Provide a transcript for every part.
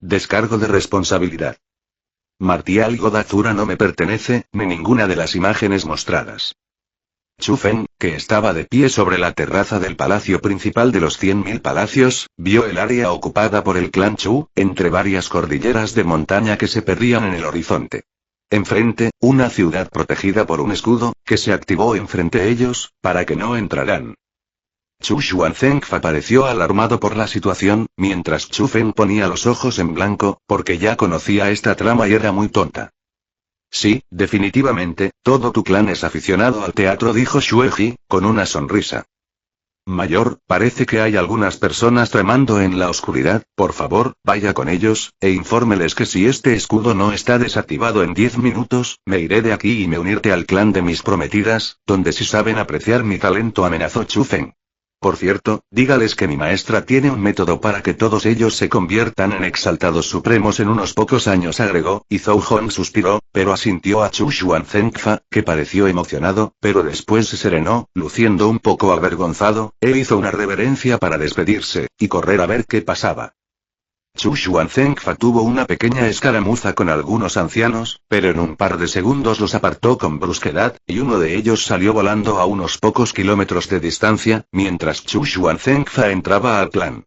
Descargo de responsabilidad. Martial Godazura no me pertenece, ni ninguna de las imágenes mostradas. Chu Feng, que estaba de pie sobre la terraza del palacio principal de los 100.000 palacios, vio el área ocupada por el clan Chu, entre varias cordilleras de montaña que se perdían en el horizonte. Enfrente, una ciudad protegida por un escudo, que se activó enfrente de ellos, para que no entraran. Chu Xuanzengfa pareció alarmado por la situación, mientras Chu Feng ponía los ojos en blanco, porque ya conocía esta trama y era muy tonta. Sí, definitivamente, todo tu clan es aficionado al teatro, dijo Xueji, con una sonrisa. Mayor, parece que hay algunas personas tramando en la oscuridad, por favor, vaya con ellos, e infórmeles que si este escudo no está desactivado en 10 minutos, me iré de aquí y me unirte al clan de mis prometidas, donde sí saben apreciar mi talento, amenazó Chu Feng. Por cierto, dígales que mi maestra tiene un método para que todos ellos se conviertan en exaltados supremos en unos pocos años, agregó, y Zhou Hong suspiró, pero asintió a Chu Xuanzengfa, que pareció emocionado, pero después se serenó, luciendo un poco avergonzado. Él hizo una reverencia para despedirse, y correr a ver qué pasaba. Chu Xuanzengfa tuvo una pequeña escaramuza con algunos ancianos, pero en un par de segundos los apartó con brusquedad, y uno de ellos salió volando a unos pocos kilómetros de distancia, mientras Chu Xuanzengfa entraba al clan.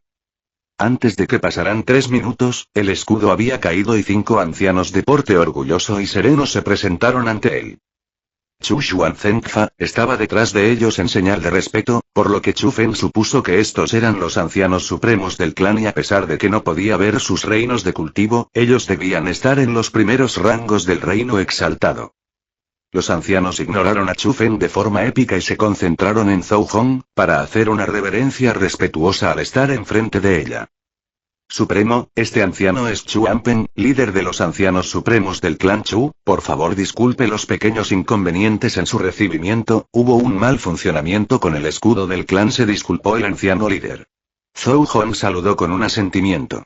Antes de que pasaran 3 minutos, el escudo había caído y 5 ancianos de porte orgulloso y sereno se presentaron ante él. Chu Xuanzengfa estaba detrás de ellos en señal de respeto, por lo que Chu Feng supuso que estos eran los ancianos supremos del clan y a pesar de que no podía ver sus reinos de cultivo, ellos debían estar en los primeros rangos del reino exaltado. Los ancianos ignoraron a Chu Feng de forma épica y se concentraron en Zhou Hong, para hacer una reverencia respetuosa al estar enfrente de ella. Supremo, este anciano es Chu Ampen, líder de los ancianos supremos del clan Chu, por favor disculpe los pequeños inconvenientes en su recibimiento, hubo un mal funcionamiento con el escudo del clan, se disculpó el anciano líder. Zhou Hong saludó con un asentimiento.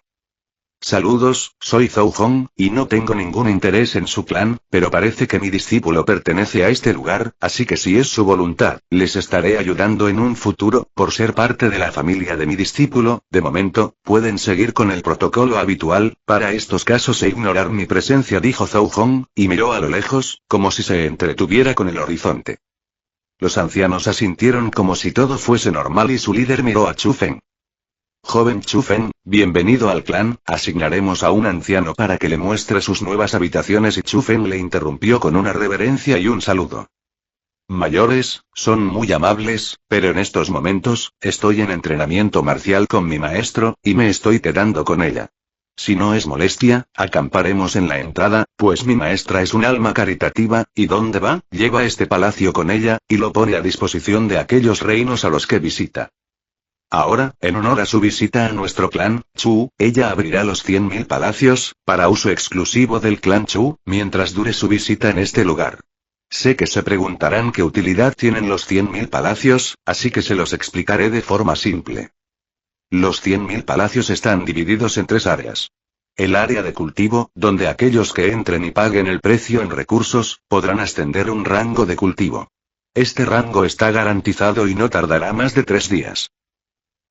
Saludos, soy Zhou Hong, y no tengo ningún interés en su clan, pero parece que mi discípulo pertenece a este lugar, así que si es su voluntad, les estaré ayudando en un futuro, por ser parte de la familia de mi discípulo. De momento, pueden seguir con el protocolo habitual, para estos casos e ignorar mi presencia, dijo Zhou Hong, y miró a lo lejos, como si se entretuviera con el horizonte. Los ancianos asintieron como si todo fuese normal y su líder miró a Chu Feng. Joven Chu Feng, bienvenido al clan, asignaremos a un anciano para que le muestre sus nuevas habitaciones y Chu Feng le interrumpió con una reverencia y un saludo. Mayores, son muy amables, pero en estos momentos, estoy en entrenamiento marcial con mi maestro, y me estoy quedando con ella. Si no es molestia, acamparemos en la entrada, pues mi maestra es un alma caritativa, ¿y dónde va? Lleva este palacio con ella, y lo pone a disposición de aquellos reinos a los que visita. Ahora, en honor a su visita a nuestro clan, Chu, ella abrirá los 100.000 palacios, para uso exclusivo del clan Chu, mientras dure su visita en este lugar. Sé que se preguntarán qué utilidad tienen los 100.000 palacios, así que se los explicaré de forma simple. Los 100.000 palacios están divididos en 3 áreas. El área de cultivo, donde aquellos que entren y paguen el precio en recursos, podrán ascender un rango de cultivo. Este rango está garantizado y no tardará más de 3 días.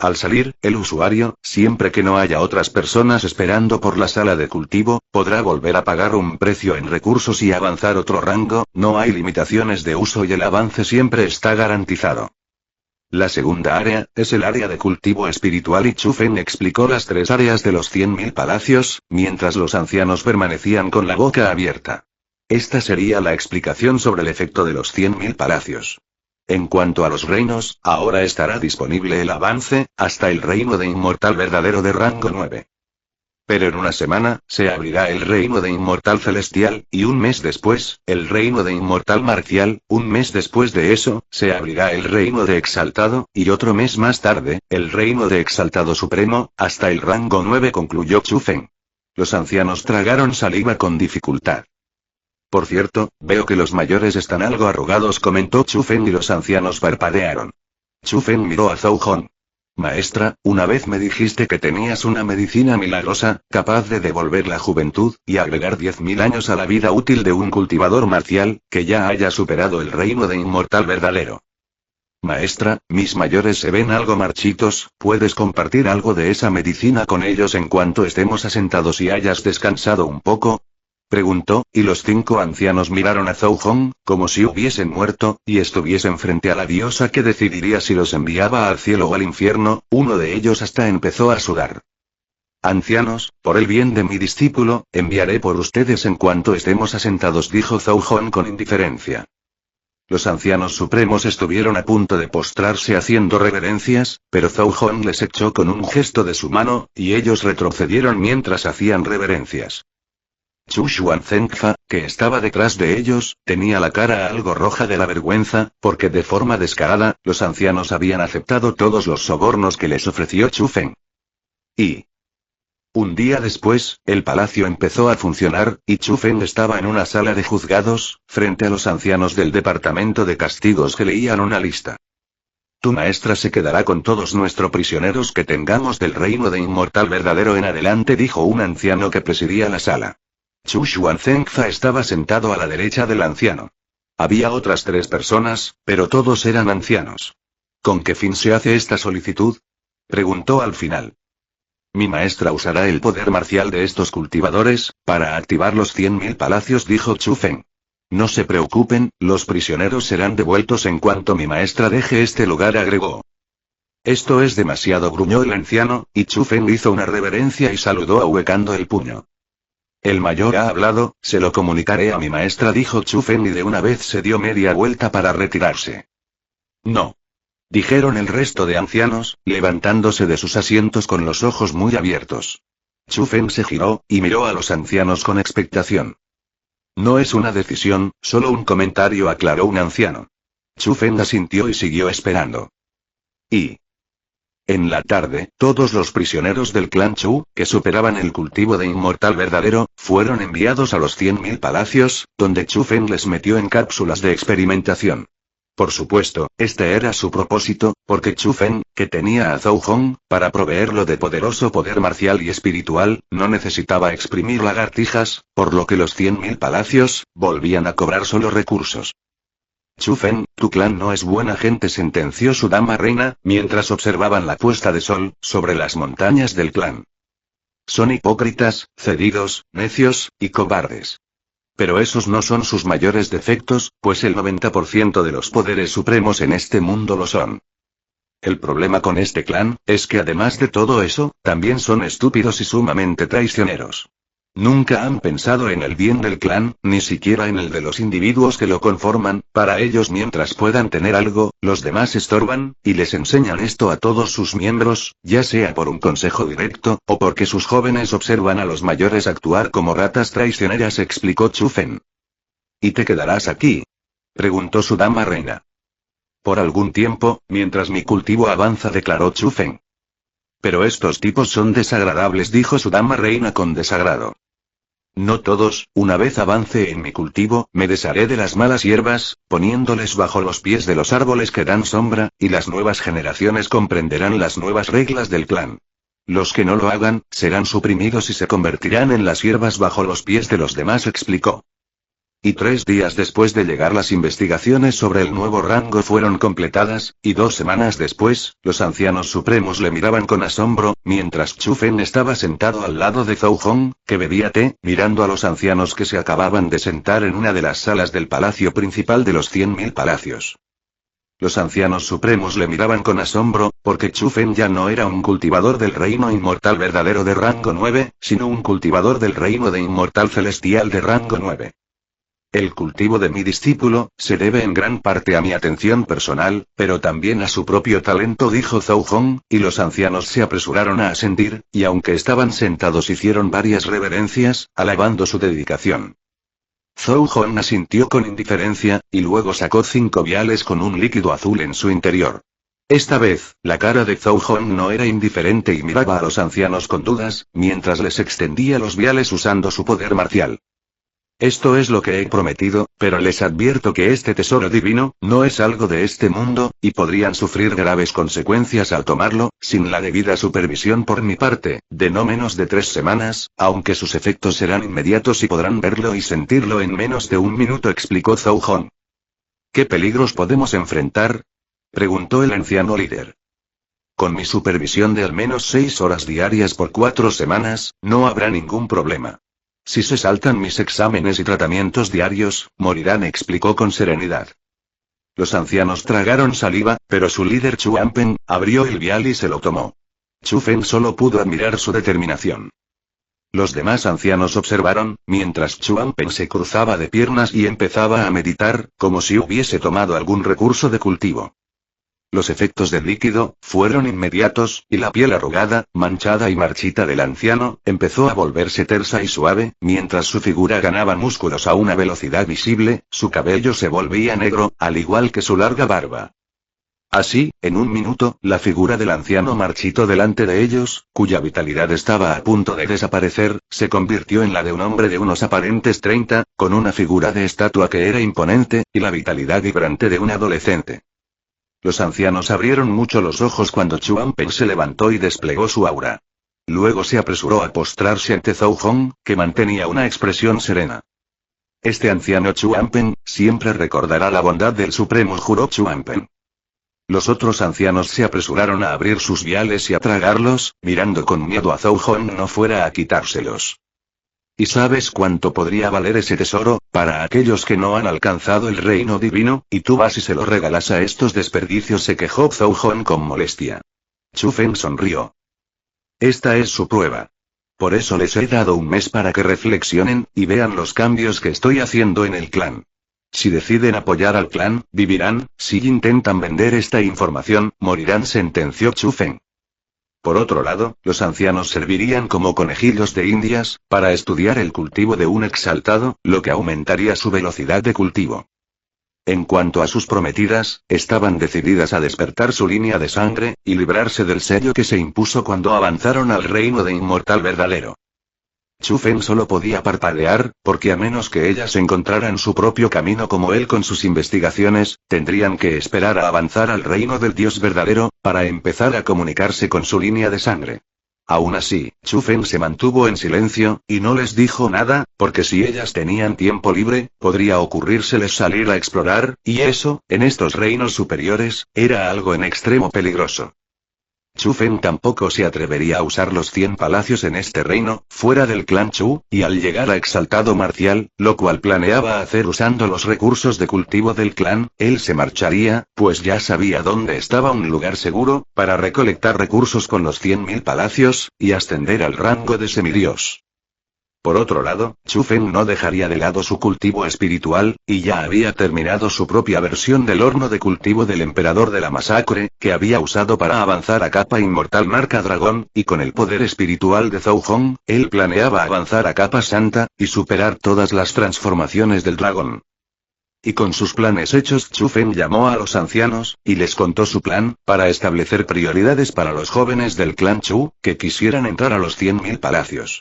Al salir, el usuario, siempre que no haya otras personas esperando por la sala de cultivo, podrá volver a pagar un precio en recursos y avanzar otro rango, no hay limitaciones de uso y el avance siempre está garantizado. La segunda área, es el área de cultivo espiritual y Chu Feng explicó las 3 áreas de los 100.000 palacios, mientras los ancianos permanecían con la boca abierta. Esta sería la explicación sobre el efecto de los 100.000 palacios. En cuanto a los reinos, ahora estará disponible el avance, hasta el reino de inmortal verdadero de rango 9. Pero en una semana, se abrirá el reino de inmortal celestial, y un mes después, el reino de inmortal marcial, un mes después de eso, se abrirá el reino de exaltado, y otro mes más tarde, el reino de exaltado supremo, hasta el rango 9, concluyó Chu Feng. Los ancianos tragaron saliva con dificultad. Por cierto, veo que los mayores están algo arrugados, comentó Chu Feng y los ancianos parpadearon. Chu Feng miró a Zhou Hong. Maestra, una vez me dijiste que tenías una medicina milagrosa, capaz de devolver la juventud, y agregar 10.000 años a la vida útil de un cultivador marcial, que ya haya superado el reino de inmortal verdadero. Maestra, mis mayores se ven algo marchitos, ¿puedes compartir algo de esa medicina con ellos en cuanto estemos asentados y hayas descansado un poco? Preguntó, y los 5 ancianos miraron a Zhou Hong, como si hubiesen muerto, y estuviesen frente a la diosa que decidiría si los enviaba al cielo o al infierno. Uno de ellos hasta empezó a sudar. Ancianos, por el bien de mi discípulo, enviaré por ustedes en cuanto estemos asentados, dijo Zhou Hong con indiferencia. Los ancianos supremos estuvieron a punto de postrarse haciendo reverencias, pero Zhou Hong les echó con un gesto de su mano, y ellos retrocedieron mientras hacían reverencias. Chu Xuanzengfa, que estaba detrás de ellos, tenía la cara algo roja de la vergüenza, porque de forma descarada, los ancianos habían aceptado todos los sobornos que les ofreció Chu Feng. Y un día después, el palacio empezó a funcionar, y Chu Feng estaba en una sala de juzgados, frente a los ancianos del departamento de castigos que leían una lista. Tu maestra se quedará con todos nuestros prisioneros que tengamos del reino de inmortal verdadero en adelante, dijo un anciano que presidía la sala. Chu Xuanzengfa estaba sentado a la derecha del anciano. Había otras 3 personas, pero todos eran ancianos. ¿Con qué fin se hace esta solicitud?, preguntó al final. Mi maestra usará el poder marcial de estos cultivadores, para activar los 100.000 palacios, dijo Chu Feng. No se preocupen, los prisioneros serán devueltos en cuanto mi maestra deje este lugar, agregó. Esto es demasiado, gruñó el anciano, y Chu Feng hizo una reverencia y saludó ahuecando el puño. El mayor ha hablado, se lo comunicaré a mi maestra, dijo Chu Feng, y de una vez se dio media vuelta para retirarse. No, dijeron el resto de ancianos, levantándose de sus asientos con los ojos muy abiertos. Chu Feng se giró, y miró a los ancianos con expectación. No es una decisión, solo un comentario, aclaró un anciano. Chu Feng asintió y siguió esperando. Y en la tarde, todos los prisioneros del clan Chu, que superaban el cultivo de inmortal verdadero, fueron enviados a los 100.000 palacios, donde Chu Feng les metió en cápsulas de experimentación. Por supuesto, este era su propósito, porque Chu Feng, que tenía a Zhou Hong, para proveerlo de poderoso poder marcial y espiritual, no necesitaba exprimir lagartijas, por lo que los 100.000 palacios, volvían a cobrar solo recursos. Chu Feng, tu clan no es buena gente, sentenció su dama reina, mientras observaban la puesta de sol, sobre las montañas del clan. Son hipócritas, cedidos, necios, y cobardes. Pero esos no son sus mayores defectos, pues el 90% de los poderes supremos en este mundo lo son. El problema con este clan, es que además de todo eso, también son estúpidos y sumamente traicioneros. Nunca han pensado en el bien del clan, ni siquiera en el de los individuos que lo conforman. Para ellos, mientras puedan tener algo, los demás estorban, y les enseñan esto a todos sus miembros, ya sea por un consejo directo, o porque sus jóvenes observan a los mayores actuar como ratas traicioneras, explicó Chu Feng. ¿Y te quedarás aquí?, preguntó su dama reina. Por algún tiempo, mientras mi cultivo avanza, declaró Chu Feng. Pero estos tipos son desagradables, dijo su dama reina con desagrado. No todos, una vez avance en mi cultivo, me desharé de las malas hierbas, poniéndoles bajo los pies de los árboles que dan sombra, y las nuevas generaciones comprenderán las nuevas reglas del clan. Los que no lo hagan, serán suprimidos y se convertirán en las hierbas bajo los pies de los demás, explicó. Y 3 días después de llegar, las investigaciones sobre el nuevo rango fueron completadas, y 2 semanas después, los ancianos supremos le miraban con asombro, mientras Chu Feng estaba sentado al lado de Zhou Hong, que bebía té, mirando a los ancianos que se acababan de sentar en una de las salas del palacio principal de los 100.000 palacios. Los ancianos supremos le miraban con asombro, porque Chu Feng ya no era un cultivador del reino inmortal verdadero de rango 9, sino un cultivador del reino de inmortal celestial de rango 9. El cultivo de mi discípulo, se debe en gran parte a mi atención personal, pero también a su propio talento, dijo Zhou Hong, y los ancianos se apresuraron a asentir, y aunque estaban sentados hicieron varias reverencias, alabando su dedicación. Zhou Hong asintió con indiferencia, y luego sacó 5 viales con un líquido azul en su interior. Esta vez, la cara de Zhou Hong no era indiferente y miraba a los ancianos con dudas, mientras les extendía los viales usando su poder marcial. Esto es lo que he prometido, pero les advierto que este tesoro divino, no es algo de este mundo, y podrían sufrir graves consecuencias al tomarlo, sin la debida supervisión por mi parte, de no menos de 3 semanas, aunque sus efectos serán inmediatos y podrán verlo y sentirlo en menos de 1 minuto, explicó Zhou Hong. ¿Qué peligros podemos enfrentar? preguntó el anciano líder. Con mi supervisión de al menos 6 horas diarias por 4 semanas, no habrá ningún problema. Si se saltan mis exámenes y tratamientos diarios, morirán, explicó con serenidad. Los ancianos tragaron saliva, pero su líder Chuan Pen abrió el vial y se lo tomó. Chu Fen solo pudo admirar su determinación. Los demás ancianos observaron, mientras Chuan Pen se cruzaba de piernas y empezaba a meditar, como si hubiese tomado algún recurso de cultivo. Los efectos del líquido fueron inmediatos, y la piel arrugada, manchada y marchita del anciano empezó a volverse tersa y suave, mientras su figura ganaba músculos a una velocidad visible, su cabello se volvía negro, al igual que su larga barba. Así, en un minuto, la figura del anciano marchito delante de ellos, cuya vitalidad estaba a punto de desaparecer, se convirtió en la de un hombre de unos aparentes 30, con una figura de estatua que era imponente, y la vitalidad vibrante de un adolescente. Los ancianos abrieron mucho los ojos cuando Chuan Pen se levantó y desplegó su aura. Luego se apresuró a postrarse ante Zhou Hong, que mantenía una expresión serena. Este anciano Chuan Pen siempre recordará la bondad del supremo, juró Chuan Pen. Los otros ancianos se apresuraron a abrir sus viales y a tragarlos, mirando con miedo a Zhou Hong no fuera a quitárselos. ¿Y sabes cuánto podría valer ese tesoro, para aquellos que no han alcanzado el reino divino, y tú vas y se lo regalas a estos desperdicios?, se quejó Zhou Hong con molestia. Chu Fen sonrió. Esta es su prueba. Por eso les he dado un mes para que reflexionen, y vean los cambios que estoy haciendo en el clan. Si deciden apoyar al clan, vivirán; si intentan vender esta información, morirán, sentenció Chu Fen. Por otro lado, los ancianos servirían como conejillos de indias, para estudiar el cultivo de un exaltado, lo que aumentaría su velocidad de cultivo. En cuanto a sus prometidas, estaban decididas a despertar su línea de sangre, y librarse del sello que se impuso cuando avanzaron al reino de inmortal verdadero. Chu Fen solo podía parpadear, porque a menos que ellas encontraran su propio camino como él con sus investigaciones, tendrían que esperar a avanzar al reino del Dios verdadero, para empezar a comunicarse con su línea de sangre. Aún así, Chu Fen se mantuvo en silencio, y no les dijo nada, porque si ellas tenían tiempo libre, podría ocurrírseles salir a explorar, y eso, en estos reinos superiores, era algo en extremo peligroso. Chu Fen tampoco se atrevería a usar los 100 palacios en este reino, fuera del clan Chu, y al llegar a exaltado marcial, lo cual planeaba hacer usando los recursos de cultivo del clan, él se marcharía, pues ya sabía dónde estaba un lugar seguro, para recolectar recursos con los 100.000 palacios, y ascender al rango de semidios. Por otro lado, Chu Fen no dejaría de lado su cultivo espiritual, y ya había terminado su propia versión del horno de cultivo del emperador de la masacre, que había usado para avanzar a capa inmortal marca dragón, y con el poder espiritual de Zhou Hong, él planeaba avanzar a capa santa, y superar todas las transformaciones del dragón. Y con sus planes hechos, Chu Fen llamó a los ancianos, y les contó su plan, para establecer prioridades para los jóvenes del clan Chu, que quisieran entrar a los 100.000 palacios.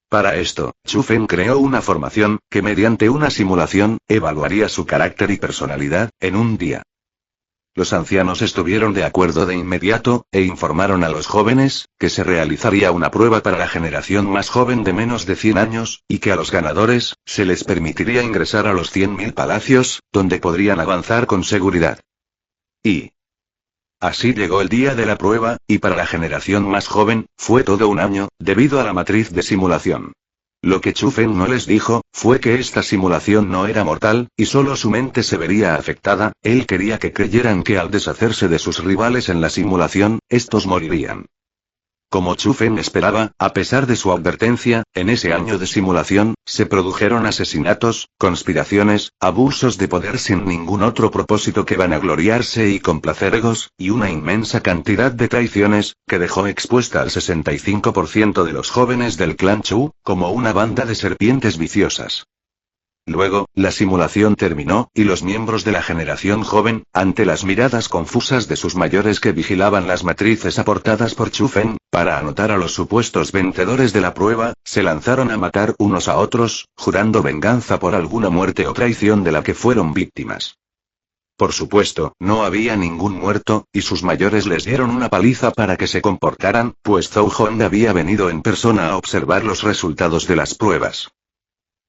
Para esto, Chu Fen creó una formación, que mediante una simulación, evaluaría su carácter y personalidad, en un día. Los ancianos estuvieron de acuerdo de inmediato, e informaron a los jóvenes, que se realizaría una prueba para la generación más joven de menos de 100 años, y que a los ganadores, se les permitiría ingresar a los 100.000 palacios, donde podrían avanzar con seguridad. Así llegó el día de la prueba, y para la generación más joven, fue todo un año, debido a la matriz de simulación. Lo que Chu Fen no les dijo, fue que esta simulación no era mortal, y solo su mente se vería afectada. Él quería que creyeran que al deshacerse de sus rivales en la simulación, estos morirían. Como Chu Fen esperaba, a pesar de su advertencia, en ese año de simulación, se produjeron asesinatos, conspiraciones, abusos de poder sin ningún otro propósito que vanagloriarse y complacer egos, y una inmensa cantidad de traiciones, que dejó expuesta al 65% de los jóvenes del clan Chu, como una banda de serpientes viciosas. Luego, la simulación terminó, y los miembros de la generación joven, ante las miradas confusas de sus mayores que vigilaban las matrices aportadas por Chu Fen, para anotar a los supuestos vencedores de la prueba, se lanzaron a matar unos a otros, jurando venganza por alguna muerte o traición de la que fueron víctimas. Por supuesto, no había ningún muerto, y sus mayores les dieron una paliza para que se comportaran, pues Zhou Hong había venido en persona a observar los resultados de las pruebas.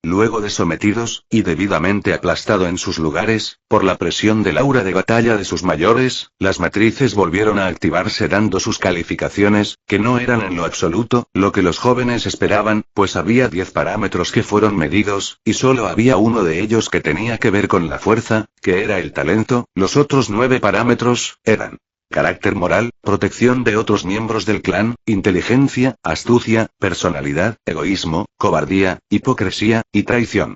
Luego de sometidos, y debidamente aplastado en sus lugares, por la presión del aura de batalla de sus mayores, las matrices volvieron a activarse dando sus calificaciones, que no eran en lo absoluto, lo que los jóvenes esperaban, pues había 10 parámetros que fueron medidos, y solo había uno de ellos que tenía que ver con la fuerza, que era el talento, los otros 9 parámetros, eran carácter moral, protección de otros miembros del clan, inteligencia, astucia, personalidad, egoísmo, cobardía, hipocresía, y traición.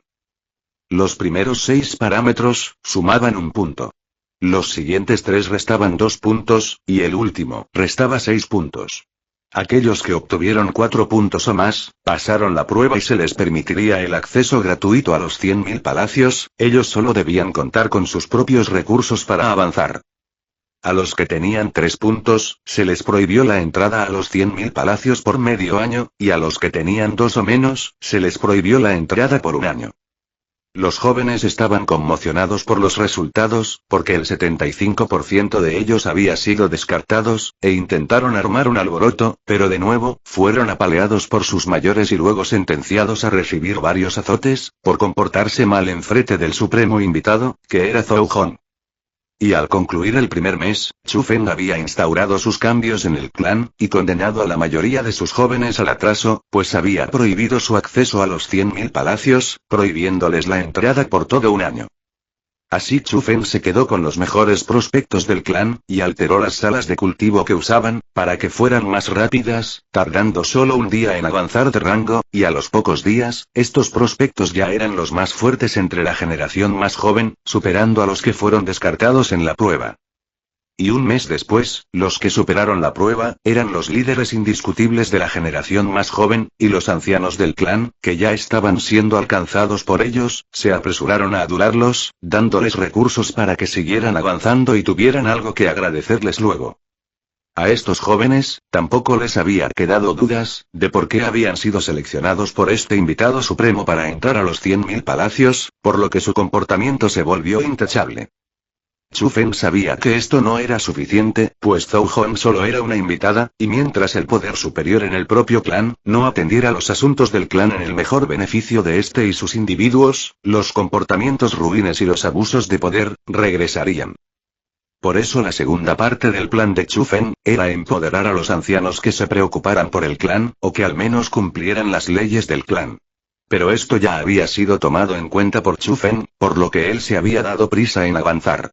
Los primeros 6 parámetros, sumaban 1 punto. Los siguientes 3 restaban 2 puntos, y el último, restaba 6 puntos. Aquellos que obtuvieron 4 puntos o más, pasaron la prueba y se les permitiría el acceso gratuito a los 100.000 palacios, ellos solo debían contar con sus propios recursos para avanzar. A los que tenían 3 puntos, se les prohibió la entrada a los 100.000 palacios por medio año, y a los que tenían 2 o menos, se les prohibió la entrada por 1 año. Los jóvenes estaban conmocionados por los resultados, porque el 75% de ellos había sido descartados, e intentaron armar un alboroto, pero de nuevo, fueron apaleados por sus mayores y luego sentenciados a recibir varios azotes, por comportarse mal enfrente del supremo invitado, que era Zhou Hong. Y al concluir el primer mes, Chu Feng había instaurado sus cambios en el clan, y condenado a la mayoría de sus jóvenes al atraso, pues había prohibido su acceso a los 100.000 palacios, prohibiéndoles la entrada por todo 1 año. Así Chu Feng se quedó con los mejores prospectos del clan, y alteró las salas de cultivo que usaban, para que fueran más rápidas, tardando solo 1 día en avanzar de rango, y a los pocos días, estos prospectos ya eran los más fuertes entre la generación más joven, superando a los que fueron descartados en la prueba. Y 1 mes después, los que superaron la prueba, eran los líderes indiscutibles de la generación más joven, y los ancianos del clan, que ya estaban siendo alcanzados por ellos, se apresuraron a adorarlos, dándoles recursos para que siguieran avanzando y tuvieran algo que agradecerles luego. A estos jóvenes, tampoco les había quedado dudas, de por qué habían sido seleccionados por este invitado supremo para entrar a los 100.000 palacios, por lo que su comportamiento se volvió intachable. Chu Feng sabía que esto no era suficiente, pues Zhou Hong solo era una invitada, y mientras el poder superior en el propio clan, no atendiera los asuntos del clan en el mejor beneficio de este y sus individuos, los comportamientos ruines y los abusos de poder, regresarían. Por eso la segunda parte del plan de Chu Feng, era empoderar a los ancianos que se preocuparan por el clan, o que al menos cumplieran las leyes del clan. Pero esto ya había sido tomado en cuenta por Chu Feng, por lo que él se había dado prisa en avanzar.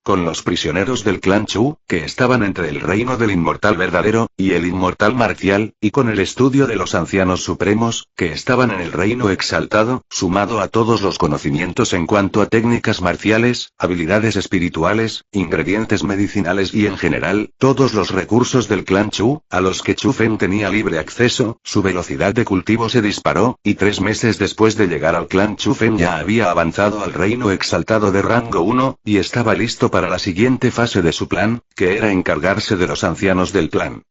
Con los prisioneros del clan Chu, que estaban entre el reino del inmortal verdadero, y el inmortal marcial, y con el estudio de los ancianos supremos, que estaban en el reino exaltado, sumado a todos los conocimientos en cuanto a técnicas marciales, habilidades espirituales, ingredientes medicinales y en general, todos los recursos del clan Chu, a los que Chu Feng tenía libre acceso, su velocidad de cultivo se disparó, y 3 meses después de llegar al clan Chu Feng ya había avanzado al reino exaltado de rango 1, y estaba listo para la siguiente fase de su plan, que era encargarse de los ancianos del clan.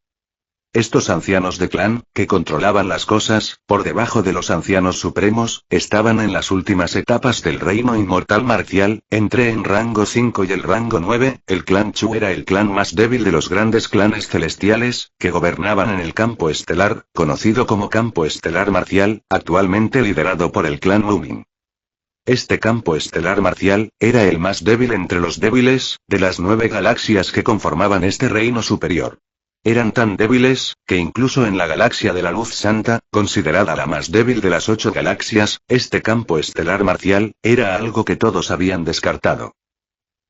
Estos ancianos de clan, que controlaban las cosas, por debajo de los ancianos supremos, estaban en las últimas etapas del reino inmortal marcial, entre en rango 5 y el rango 9, el clan Chu era el clan más débil de los grandes clanes celestiales, que gobernaban en el campo estelar, conocido como campo estelar marcial, actualmente liderado por el clan Wumin. Este campo estelar marcial, era el más débil entre los débiles, de las 9 galaxias que conformaban este reino superior. Eran tan débiles, que incluso en la galaxia de la Luz Santa, considerada la más débil de las 8 galaxias, este campo estelar marcial, era algo que todos habían descartado.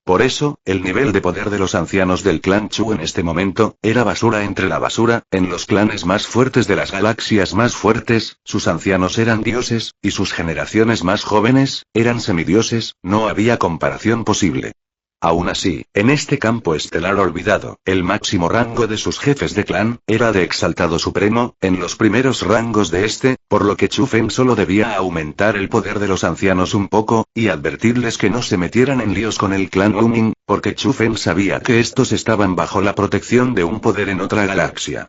Por eso, el nivel de poder de los ancianos del clan Chu en este momento, era basura entre la basura, en los clanes más fuertes de las galaxias más fuertes, sus ancianos eran dioses, y sus generaciones más jóvenes, eran semidioses, no había comparación posible. Aún así, en este campo estelar olvidado, el máximo rango de sus jefes de clan, era de exaltado supremo, en los primeros rangos de este, por lo que Chu Feng solo debía aumentar el poder de los ancianos un poco, y advertirles que no se metieran en líos con el clan Wumin, porque Chu Feng sabía que estos estaban bajo la protección de un poder en otra galaxia.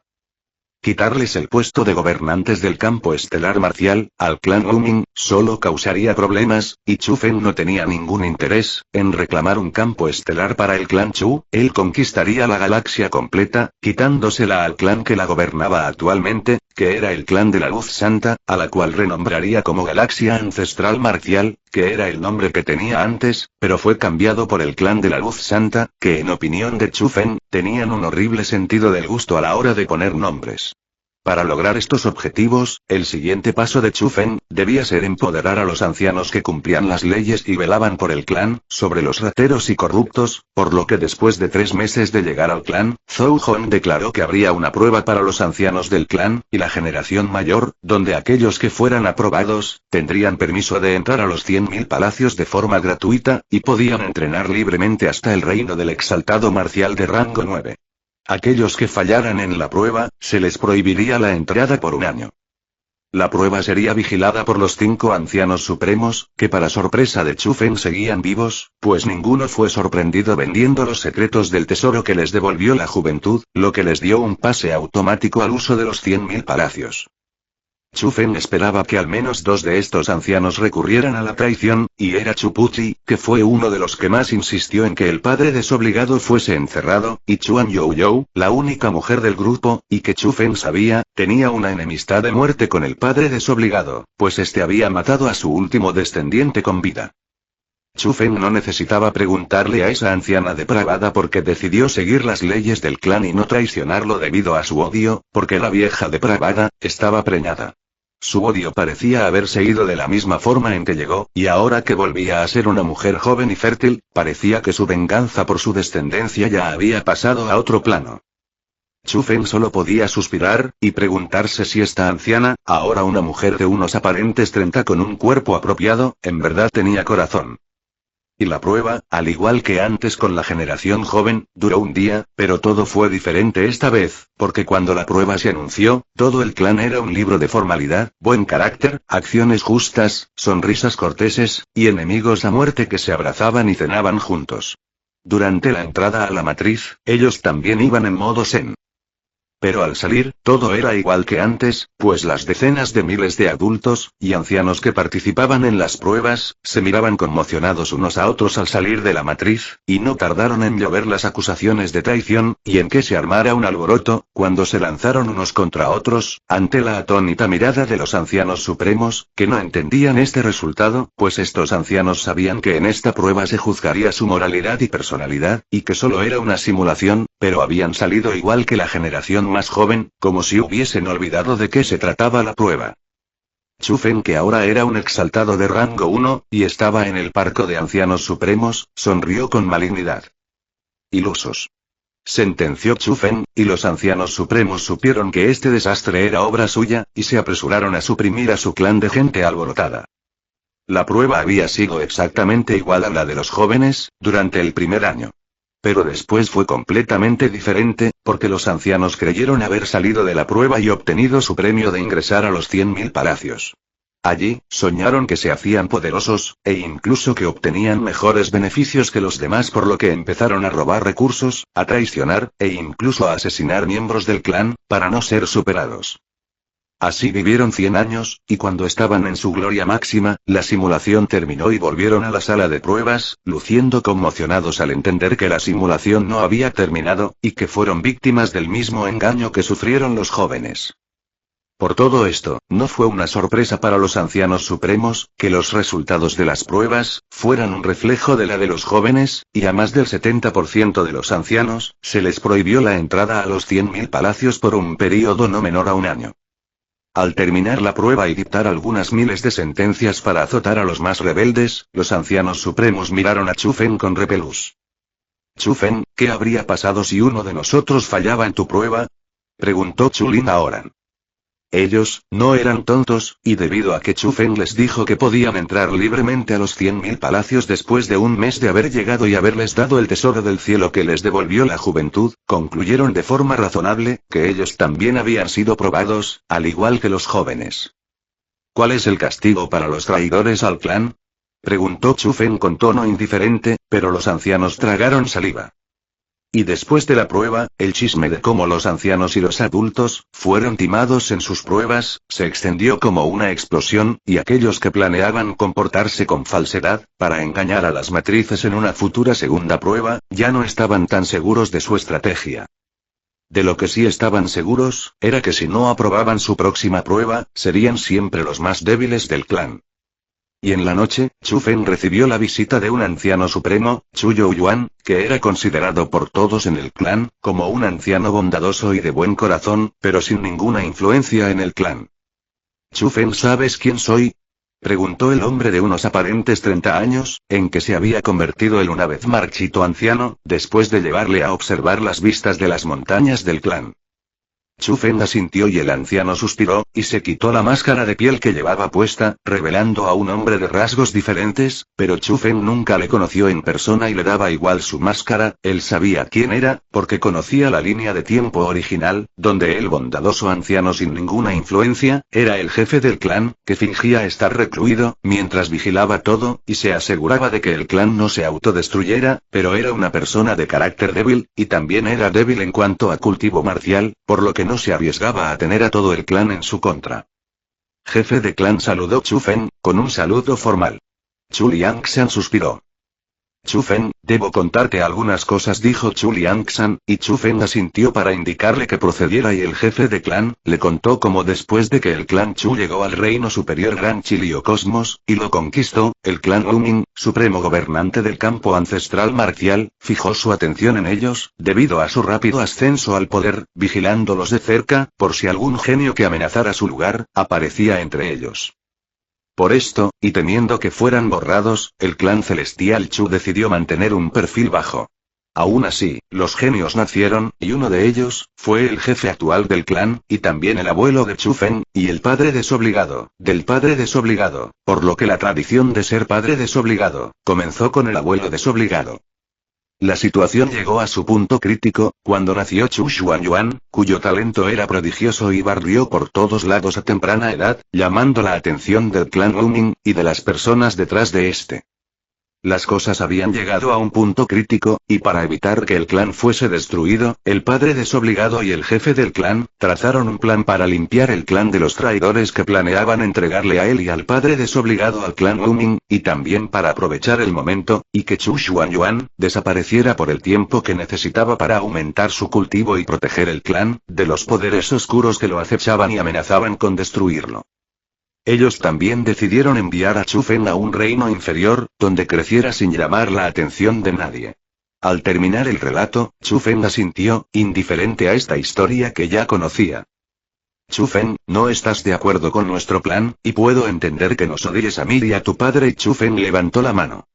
Quitarles el puesto de gobernantes del campo estelar marcial, al clan Luming, solo causaría problemas, y Chu Fen no tenía ningún interés en reclamar un campo estelar para el clan Chu. Él conquistaría la galaxia completa, quitándosela al clan que la gobernaba actualmente, que era el clan de la Luz Santa, a la cual renombraría como Galaxia Ancestral Marcial, que era el nombre que tenía antes, pero fue cambiado por el clan de la Luz Santa, que en opinión de Chu Fen, tenían un horrible sentido del gusto a la hora de poner nombres. Para lograr estos objetivos, el siguiente paso de Chu Fen debía ser empoderar a los ancianos que cumplían las leyes y velaban por el clan, sobre los rateros y corruptos, por lo que después de 3 meses de llegar al clan, Zhou Hong declaró que habría una prueba para los ancianos del clan, y la generación mayor, donde aquellos que fueran aprobados, tendrían permiso de entrar a los 100.000 palacios de forma gratuita, y podían entrenar libremente hasta el reino del exaltado marcial de rango 9. Aquellos que fallaran en la prueba, se les prohibiría la entrada por un año. La prueba sería vigilada por los 5 ancianos supremos, que para sorpresa de Chu Fen seguían vivos, pues ninguno fue sorprendido vendiendo los secretos del tesoro que les devolvió la juventud, lo que les dio un pase automático al uso de los 100.000 palacios. Chu Fen esperaba que al menos 2 de estos ancianos recurrieran a la traición, y era Chu Puzi, que fue uno de los que más insistió en que el padre desobligado fuese encerrado, y Chuan Youyou, la única mujer del grupo, y que Chu Fen sabía, tenía una enemistad de muerte con el padre desobligado, pues este había matado a su último descendiente con vida. Chu Fen no necesitaba preguntarle a esa anciana depravada porque decidió seguir las leyes del clan y no traicionarlo debido a su odio, porque la vieja depravada estaba preñada. Su odio parecía haberse ido de la misma forma en que llegó, y ahora que volvía a ser una mujer joven y fértil, parecía que su venganza por su descendencia ya había pasado a otro plano. Chu Fen solo podía suspirar, y preguntarse si esta anciana, ahora una mujer de unos aparentes 30 con un cuerpo apropiado, en verdad tenía corazón. Y la prueba, al igual que antes con la generación joven, duró un día, pero todo fue diferente esta vez, porque cuando la prueba se anunció, todo el clan era un libro de formalidad, buen carácter, acciones justas, sonrisas corteses, y enemigos a muerte que se abrazaban y cenaban juntos. Durante la entrada a la matriz, ellos también iban en modo zen. Pero al salir, todo era igual que antes, pues las decenas de miles de adultos y ancianos que participaban en las pruebas, se miraban conmocionados unos a otros al salir de la matriz, y no tardaron en llover las acusaciones de traición, y en que se armara un alboroto, cuando se lanzaron unos contra otros, ante la atónita mirada de los ancianos supremos, que no entendían este resultado, pues estos ancianos sabían que en esta prueba se juzgaría su moralidad y personalidad, y que solo era una simulación, pero habían salido igual que la generación más joven, como si hubiesen olvidado de qué se trataba la prueba. Chu Fen, que ahora era un exaltado de rango 1, y estaba en el parco de ancianos supremos, sonrió con malignidad. Ilusos. Sentenció Chu Fen, y los ancianos supremos supieron que este desastre era obra suya, y se apresuraron a suprimir a su clan de gente alborotada. La prueba había sido exactamente igual a la de los jóvenes, durante el primer año. Pero después fue completamente diferente, porque los ancianos creyeron haber salido de la prueba y obtenido su premio de ingresar a los 100.000 palacios. Allí, soñaron que se hacían poderosos, e incluso que obtenían mejores beneficios que los demás, por lo que empezaron a robar recursos, a traicionar, e incluso a asesinar miembros del clan, para no ser superados. Así vivieron 100 años, y cuando estaban en su gloria máxima, la simulación terminó y volvieron a la sala de pruebas, luciendo conmocionados al entender que la simulación no había terminado, y que fueron víctimas del mismo engaño que sufrieron los jóvenes. Por todo esto, no fue una sorpresa para los ancianos supremos, que los resultados de las pruebas, fueran un reflejo de la de los jóvenes, y a más del 70% de los ancianos, se les prohibió la entrada a los 100.000 palacios por un período no menor a un año. Al terminar la prueba y dictar algunas miles de sentencias para azotar a los más rebeldes, los ancianos supremos miraron a Chu Fen con repelús. Chu Fen, ¿qué habría pasado si uno de nosotros fallaba en tu prueba?, preguntó Chu Lin a Oran. Ellos, no eran tontos, y debido a que Chu Fen les dijo que podían entrar libremente a los 100.000 palacios después de un mes de haber llegado y haberles dado el tesoro del cielo que les devolvió la juventud, concluyeron de forma razonable, que ellos también habían sido probados, al igual que los jóvenes. ¿Cuál es el castigo para los traidores al clan?, preguntó Chu Fen con tono indiferente, pero los ancianos tragaron saliva. Y después de la prueba, el chisme de cómo los ancianos y los adultos fueron timados en sus pruebas, se extendió como una explosión, y aquellos que planeaban comportarse con falsedad, para engañar a las matrices en una futura segunda prueba, ya no estaban tan seguros de su estrategia. De lo que sí estaban seguros, era que si no aprobaban su próxima prueba, serían siempre los más débiles del clan. Y en la noche, Chu Feng recibió la visita de un anciano supremo, Chu Youyuan, que era considerado por todos en el clan, como un anciano bondadoso y de buen corazón, pero sin ninguna influencia en el clan. Chu Feng, ¿sabes quién soy? Preguntó el hombre de unos aparentes 30 años, en que se había convertido el una vez marchito anciano, después de llevarle a observar las vistas de las montañas del clan. Chu Feng asintió y el anciano suspiró, y se quitó la máscara de piel que llevaba puesta, revelando a un hombre de rasgos diferentes, pero Chu Feng nunca le conoció en persona y le daba igual su máscara, él sabía quién era, porque conocía la línea de tiempo original, donde el bondadoso anciano sin ninguna influencia, era el jefe del clan, que fingía estar recluido, mientras vigilaba todo, y se aseguraba de que el clan no se autodestruyera, pero era una persona de carácter débil, y también era débil en cuanto a cultivo marcial, por lo que no se arriesgaba a tener a todo el clan en su contra. Jefe de clan, saludó Chu Feng, con un saludo formal. Chu Liangshan suspiró. Chu Feng, debo contarte algunas cosas, dijo Chu Liangshan, y Chu Feng asintió para indicarle que procediera, y el jefe de clan le contó cómo después de que el clan Chu llegó al reino superior Gran Chilio Cosmos, y lo conquistó, el clan Luming, supremo gobernante del campo ancestral marcial, fijó su atención en ellos, debido a su rápido ascenso al poder, vigilándolos de cerca, por si algún genio que amenazara su lugar, aparecía entre ellos. Por esto, y temiendo que fueran borrados, el clan celestial Chu decidió mantener un perfil bajo. Aún así, los genios nacieron, y uno de ellos fue el jefe actual del clan, y también el abuelo de Chu Feng, y el padre desobligado, del padre desobligado, por lo que la tradición de ser padre desobligado comenzó con el abuelo desobligado. La situación llegó a su punto crítico, cuando nació Chu Xuanyuan, cuyo talento era prodigioso y barrió por todos lados a temprana edad, llamando la atención del clan Luming, y de las personas detrás de este. Las cosas habían llegado a un punto crítico, y para evitar que el clan fuese destruido, el padre desobligado y el jefe del clan trazaron un plan para limpiar el clan de los traidores que planeaban entregarle a él y al padre desobligado al clan Luming, y también para aprovechar el momento, y que Chu Xuanyuan desapareciera por el tiempo que necesitaba para aumentar su cultivo y proteger el clan de los poderes oscuros que lo acechaban y amenazaban con destruirlo. Ellos también decidieron enviar a Chu Feng a un reino inferior, donde creciera sin llamar la atención de nadie. Al terminar el relato, Chu Feng asintió, indiferente a esta historia que ya conocía. Chu Feng, no estás de acuerdo con nuestro plan, y puedo entender que nos odies a mí y a tu padre. Chu Feng levantó la mano.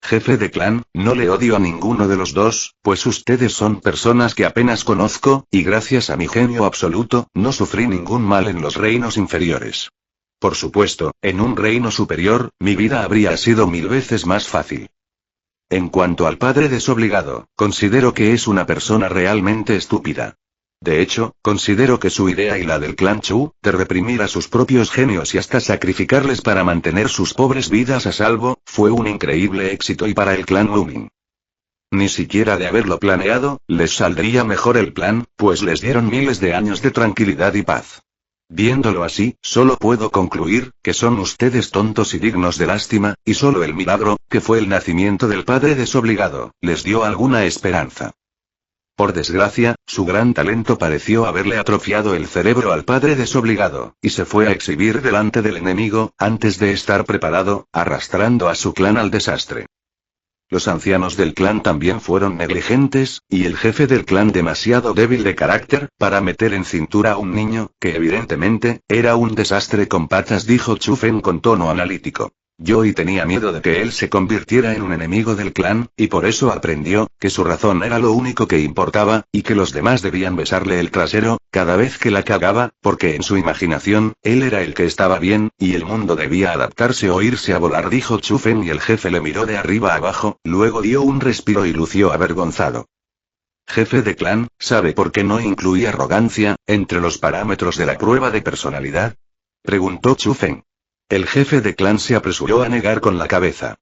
Jefe de clan, no le odio a ninguno de los dos, pues ustedes son personas que apenas conozco, y gracias a mi genio absoluto, no sufrí ningún mal en los reinos inferiores. Por supuesto, en un reino superior, mi vida habría sido 1000 veces más fácil. En cuanto al padre desobligado, considero que es una persona realmente estúpida. De hecho, considero que su idea y la del clan Chu, de reprimir a sus propios genios y hasta sacrificarles para mantener sus pobres vidas a salvo, fue un increíble éxito y para el clan Luming. Ni siquiera de haberlo planeado, les saldría mejor el plan, pues les dieron miles de años de tranquilidad y paz. Viéndolo así, solo puedo concluir, que son ustedes tontos y dignos de lástima, y solo el milagro, que fue el nacimiento del padre desobligado, les dio alguna esperanza. Por desgracia, su gran talento pareció haberle atrofiado el cerebro al padre desobligado, y se fue a exhibir delante del enemigo, antes de estar preparado, arrastrando a su clan al desastre. Los ancianos del clan también fueron negligentes, y el jefe del clan demasiado débil de carácter, para meter en cintura a un niño, que evidentemente, era un desastre con patas, dijo Chu Feng con tono analítico. Yo y tenía miedo de que él se convirtiera en un enemigo del clan, y por eso aprendió, que su razón era lo único que importaba, y que los demás debían besarle el trasero, cada vez que la cagaba, porque en su imaginación, él era el que estaba bien, y el mundo debía adaptarse o irse a volar, dijo Chu Feng, y el jefe le miró de arriba a abajo, luego dio un respiro y lució avergonzado. Jefe de clan, ¿sabe por qué no incluí arrogancia entre los parámetros de la prueba de personalidad? Preguntó Chu Feng. El jefe de clan se apresuró a negar con la cabeza.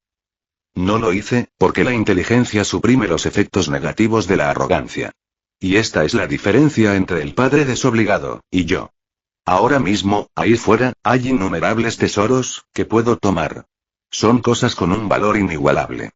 No lo hice, porque la inteligencia suprime los efectos negativos de la arrogancia. Y esta es la diferencia entre el padre desobligado y yo. Ahora mismo, ahí fuera, hay innumerables tesoros que puedo tomar. Son cosas con un valor inigualable.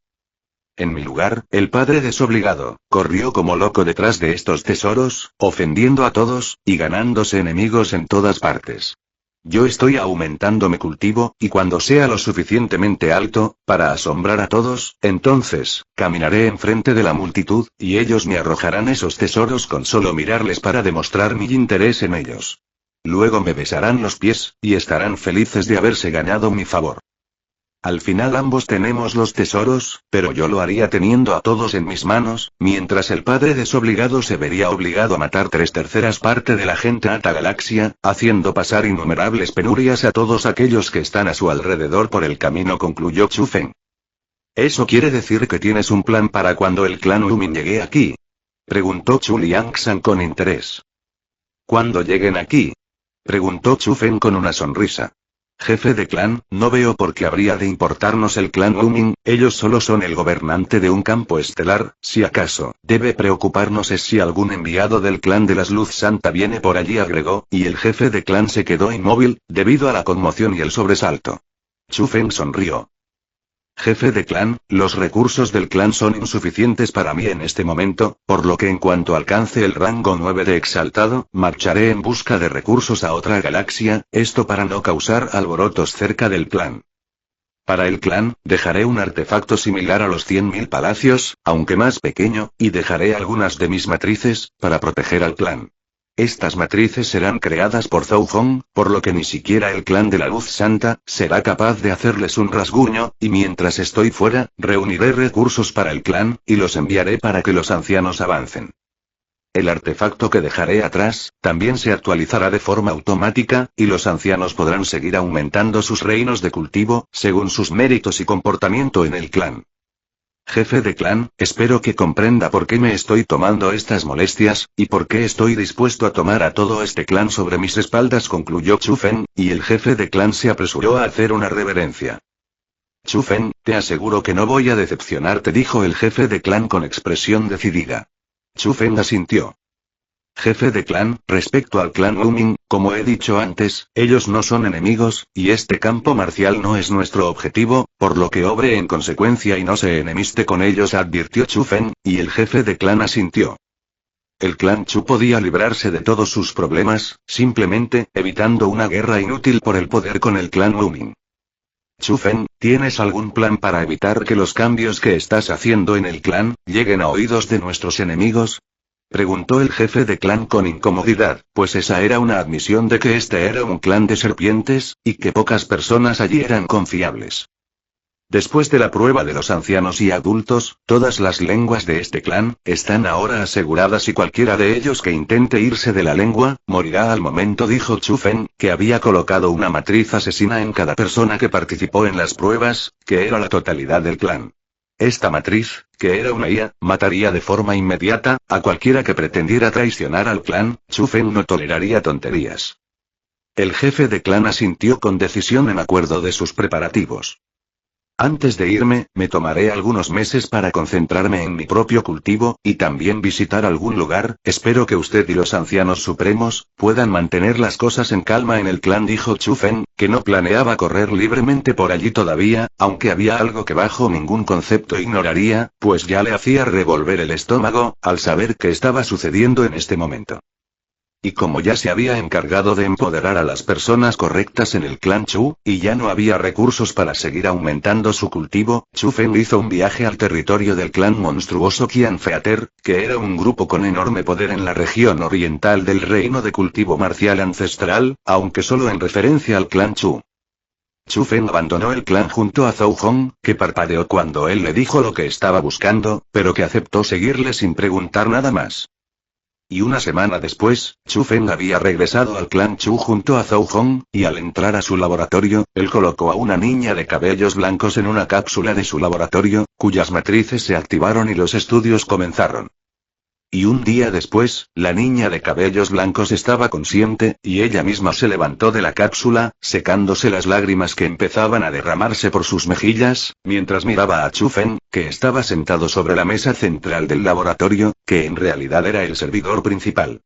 En mi lugar, el padre desobligado corrió como loco detrás de estos tesoros, ofendiendo a todos, y ganándose enemigos en todas partes. Yo estoy aumentando mi cultivo, y cuando sea lo suficientemente alto, para asombrar a todos, entonces, caminaré enfrente de la multitud, y ellos me arrojarán esos tesoros con solo mirarles para demostrar mi interés en ellos. Luego me besarán los pies, y estarán felices de haberse ganado mi favor. Al final ambos tenemos los tesoros, pero yo lo haría teniendo a todos en mis manos, mientras el padre desobligado se vería obligado a matar 3/3 parte de la gente alta galaxia, haciendo pasar innumerables penurias a todos aquellos que están a su alrededor por el camino, concluyó Chu Feng. ¿Eso quiere decir que tienes un plan para cuando el clan Lumin llegue aquí? Preguntó Chu Liangsan con interés. ¿Cuándo lleguen aquí? Preguntó Chu Feng con una sonrisa. Jefe de clan, no veo por qué habría de importarnos el clan Lumin, ellos solo son el gobernante de un campo estelar, si acaso, debe preocuparnos es si algún enviado del clan de las Luz Santa viene por allí, agregó, y el jefe de clan se quedó inmóvil, debido a la conmoción y el sobresalto. Chu Feng sonrió. Jefe de clan, los recursos del clan son insuficientes para mí en este momento, por lo que en cuanto alcance el rango 9 de exaltado, marcharé en busca de recursos a otra galaxia, esto para no causar alborotos cerca del clan. Para el clan, dejaré un artefacto similar a los 100.000 palacios, aunque más pequeño, y dejaré algunas de mis matrices, para proteger al clan. Estas matrices serán creadas por Zhou Hong, por lo que ni siquiera el clan de la Luz Santa será capaz de hacerles un rasguño, y mientras estoy fuera, reuniré recursos para el clan, y los enviaré para que los ancianos avancen. El artefacto que dejaré atrás, también se actualizará de forma automática, y los ancianos podrán seguir aumentando sus reinos de cultivo, según sus méritos y comportamiento en el clan. Jefe de clan, espero que comprenda por qué me estoy tomando estas molestias, y por qué estoy dispuesto a tomar a todo este clan sobre mis espaldas, concluyó Chu Feng, y el jefe de clan se apresuró a hacer una reverencia. Chu Feng, te aseguro que no voy a decepcionarte, dijo el jefe de clan con expresión decidida. Chu Feng asintió. Jefe de clan, respecto al clan Lumin, como he dicho antes, ellos no son enemigos, y este campo marcial no es nuestro objetivo, por lo que obre en consecuencia y no se enemiste con ellos, advirtió Chu Feng, y el jefe de clan asintió. El clan Chu podía librarse de todos sus problemas, simplemente, evitando una guerra inútil por el poder con el clan Lumin. Chu Feng, ¿tienes algún plan para evitar que los cambios que estás haciendo en el clan lleguen a oídos de nuestros enemigos? Preguntó el jefe de clan con incomodidad, pues esa era una admisión de que este era un clan de serpientes, y que pocas personas allí eran confiables. Después de la prueba de los ancianos y adultos, todas las lenguas de este clan están ahora aseguradas y cualquiera de ellos que intente irse de la lengua, morirá al momento, dijo Chu Feng, que había colocado una matriz asesina en cada persona que participó en las pruebas, que era la totalidad del clan. Esta matriz, que era una IA, mataría de forma inmediata a cualquiera que pretendiera traicionar al clan. Chu Feng no toleraría tonterías. El jefe de clan asintió con decisión en acuerdo de sus preparativos. Antes de irme, me tomaré algunos meses para concentrarme en mi propio cultivo, y también visitar algún lugar. Espero que usted y los ancianos supremos puedan mantener las cosas en calma en el clan, dijo Chu Feng, que no planeaba correr libremente por allí todavía, aunque había algo que bajo ningún concepto ignoraría, pues ya le hacía revolver el estómago, al saber qué estaba sucediendo en este momento. Y como ya se había encargado de empoderar a las personas correctas en el clan Chu, y ya no había recursos para seguir aumentando su cultivo, Chu Feng hizo un viaje al territorio del clan monstruoso Qian Feater, que era un grupo con enorme poder en la región oriental del reino de cultivo marcial ancestral, aunque solo en referencia al clan Chu. Chu Feng abandonó el clan junto a Zhou Hong, que parpadeó cuando él le dijo lo que estaba buscando, pero que aceptó seguirle sin preguntar nada más. Y una semana después, Chu Feng había regresado al clan Chu junto a Zhou Hong, y al entrar a su laboratorio, él colocó a una niña de cabellos blancos en una cápsula de su laboratorio, cuyas matrices se activaron y los estudios comenzaron. Y un día después, la niña de cabellos blancos estaba consciente, y ella misma se levantó de la cápsula, secándose las lágrimas que empezaban a derramarse por sus mejillas, mientras miraba a Chu Feng, que estaba sentado sobre la mesa central del laboratorio, que en realidad era el servidor principal.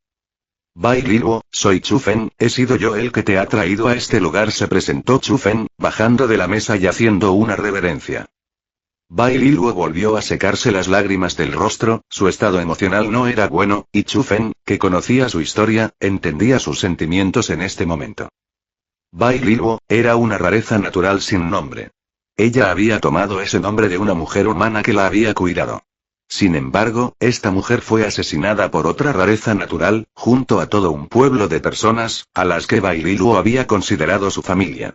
Bai Liluo, soy Chu Feng, he sido yo el que te ha traído a este lugar, se presentó Chu Feng, bajando de la mesa y haciendo una reverencia. Bai Liluo volvió a secarse las lágrimas del rostro, su estado emocional no era bueno, y Chu Feng, que conocía su historia, entendía sus sentimientos en este momento. Bai Liluo, era una rareza natural sin nombre. Ella había tomado ese nombre de una mujer humana que la había cuidado. Sin embargo, esta mujer fue asesinada por otra rareza natural, junto a todo un pueblo de personas, a las que Bai Liluo había considerado su familia.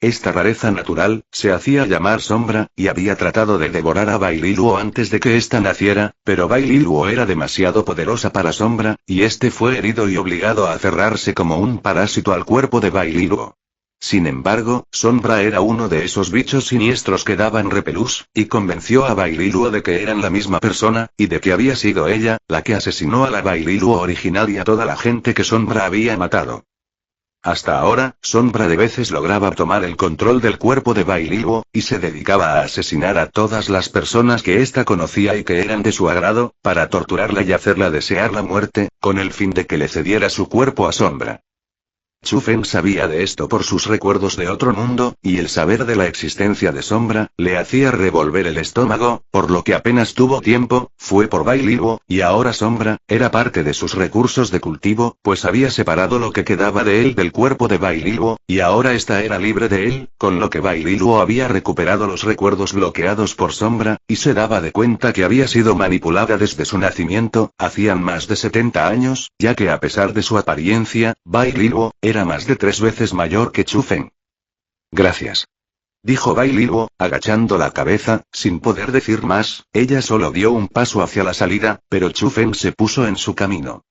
Esta rareza natural, se hacía llamar Sombra, y había tratado de devorar a Bai Liluo antes de que ésta naciera, pero Bai Liluo era demasiado poderosa para Sombra, y este fue herido y obligado a aferrarse como un parásito al cuerpo de Bai Liluo. Sin embargo, Sombra era uno de esos bichos siniestros que daban repelús, y convenció a Bai Liluo de que eran la misma persona, y de que había sido ella, la que asesinó a la Bai Liluo original y a toda la gente que Sombra había matado. Hasta ahora, Sombra de veces lograba tomar el control del cuerpo de Bai Liluo, y se dedicaba a asesinar a todas las personas que ésta conocía y que eran de su agrado, para torturarla y hacerla desear la muerte, con el fin de que le cediera su cuerpo a Sombra. Chu Feng sabía de esto por sus recuerdos de otro mundo, y el saber de la existencia de Sombra, le hacía revolver el estómago, por lo que apenas tuvo tiempo, fue por Bai Liluo, y ahora Sombra, era parte de sus recursos de cultivo, pues había separado lo que quedaba de él del cuerpo de Bai Liluo, y ahora ésta era libre de él, con lo que Bai Liluo había recuperado los recuerdos bloqueados por Sombra, y se daba de cuenta que había sido manipulada desde su nacimiento, hacían más de 70 años, ya que a pesar de su apariencia, Bai Liluo, era más de 3 veces mayor que Chu Feng. Gracias. Dijo Bai Liluo, agachando la cabeza, sin poder decir más, ella solo dio un paso hacia la salida, pero Chu Feng se puso en su camino.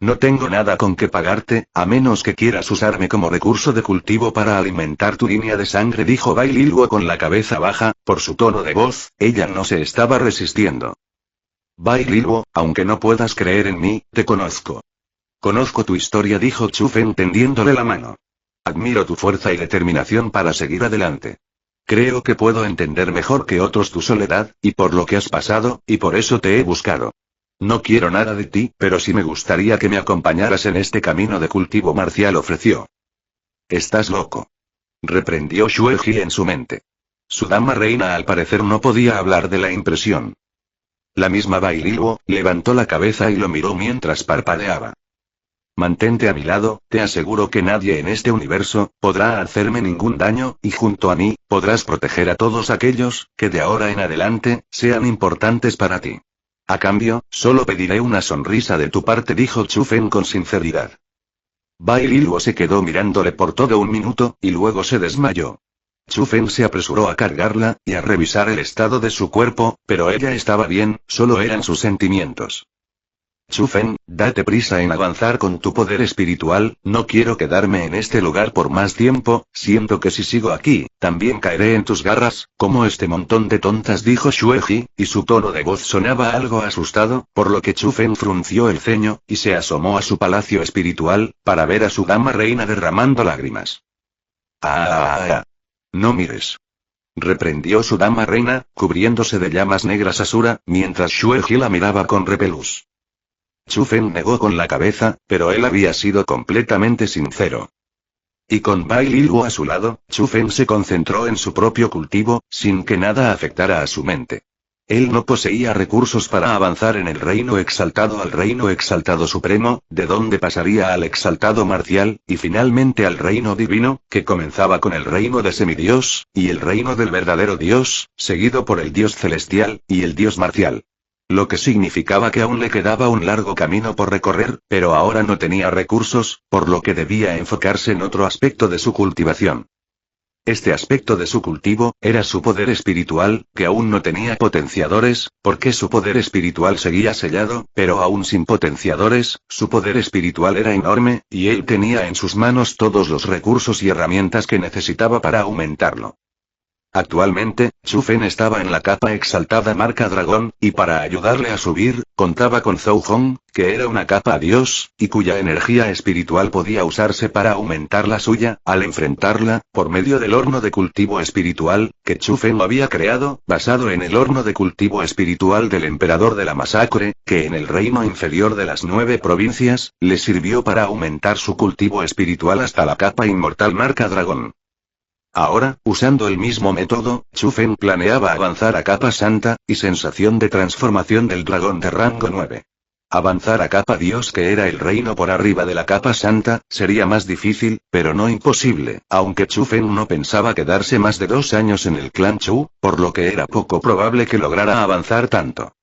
No tengo nada con que pagarte, a menos que quieras usarme como recurso de cultivo para alimentar tu línea de sangre, dijo Bai Liluo con la cabeza baja, por su tono de voz, ella no se estaba resistiendo. Bai Liluo, aunque no puedas creer en mí, te conozco. Conozco tu historia, dijo Chu Feng tendiéndole la mano. Admiro tu fuerza y determinación para seguir adelante. Creo que puedo entender mejor que otros tu soledad, y por lo que has pasado, y por eso te he buscado. No quiero nada de ti, pero sí me gustaría que me acompañaras en este camino de cultivo marcial, ofreció. Estás loco. Reprendió Xueji en su mente. Su dama reina al parecer no podía hablar de la impresión. La misma Bai Liluo, levantó la cabeza y lo miró mientras parpadeaba. Mantente a mi lado, te aseguro que nadie en este universo podrá hacerme ningún daño, y junto a mí, podrás proteger a todos aquellos que de ahora en adelante sean importantes para ti. A cambio, solo pediré una sonrisa de tu parte, dijo Chu Feng con sinceridad. Bai Liluo se quedó mirándole por todo un minuto, y luego se desmayó. Chu Feng se apresuró a cargarla, y a revisar el estado de su cuerpo, pero ella estaba bien, solo eran sus sentimientos. Chu Feng, date prisa en avanzar con tu poder espiritual, no quiero quedarme en este lugar por más tiempo, siento que si sigo aquí, también caeré en tus garras, como este montón de tontas, dijo Xueji, y su tono de voz sonaba algo asustado, por lo que Chu Feng frunció el ceño, y se asomó a su palacio espiritual, para ver a su dama reina derramando lágrimas. No mires. Reprendió su dama reina, cubriéndose de llamas negras Asura, mientras Xueji la miraba con repelús. Chu Feng negó con la cabeza, pero él había sido completamente sincero. Y con Bai Liluo a su lado, Chu Feng se concentró en su propio cultivo, sin que nada afectara a su mente. Él no poseía recursos para avanzar en el reino exaltado al reino exaltado supremo, de donde pasaría al exaltado marcial, y finalmente al reino divino, que comenzaba con el reino de semidios, y el reino del verdadero dios, seguido por el dios celestial, y el dios marcial. Lo que significaba que aún le quedaba un largo camino por recorrer, pero ahora no tenía recursos, por lo que debía enfocarse en otro aspecto de su cultivación. Este aspecto de su cultivo, era su poder espiritual, que aún no tenía potenciadores, porque su poder espiritual seguía sellado, pero aún sin potenciadores, su poder espiritual era enorme, y él tenía en sus manos todos los recursos y herramientas que necesitaba para aumentarlo. Actualmente, Chu Fen estaba en la capa exaltada marca dragón, y para ayudarle a subir, contaba con Zhou Hong, que era una capa dios, y cuya energía espiritual podía usarse para aumentar la suya, al enfrentarla, por medio del horno de cultivo espiritual, que Chu Fen había creado, basado en el horno de cultivo espiritual del emperador de la masacre, que en el reino inferior de las 9 provincias, le sirvió para aumentar su cultivo espiritual hasta la capa inmortal marca dragón. Ahora, usando el mismo método, Chu Fen planeaba avanzar a capa santa, y sensación de transformación del dragón de rango 9. Avanzar a capa dios, que era el reino por arriba de la capa santa, sería más difícil, pero no imposible, aunque Chu Fen no pensaba quedarse más de 2 años en el clan Chu, por lo que era poco probable que lograra avanzar tanto.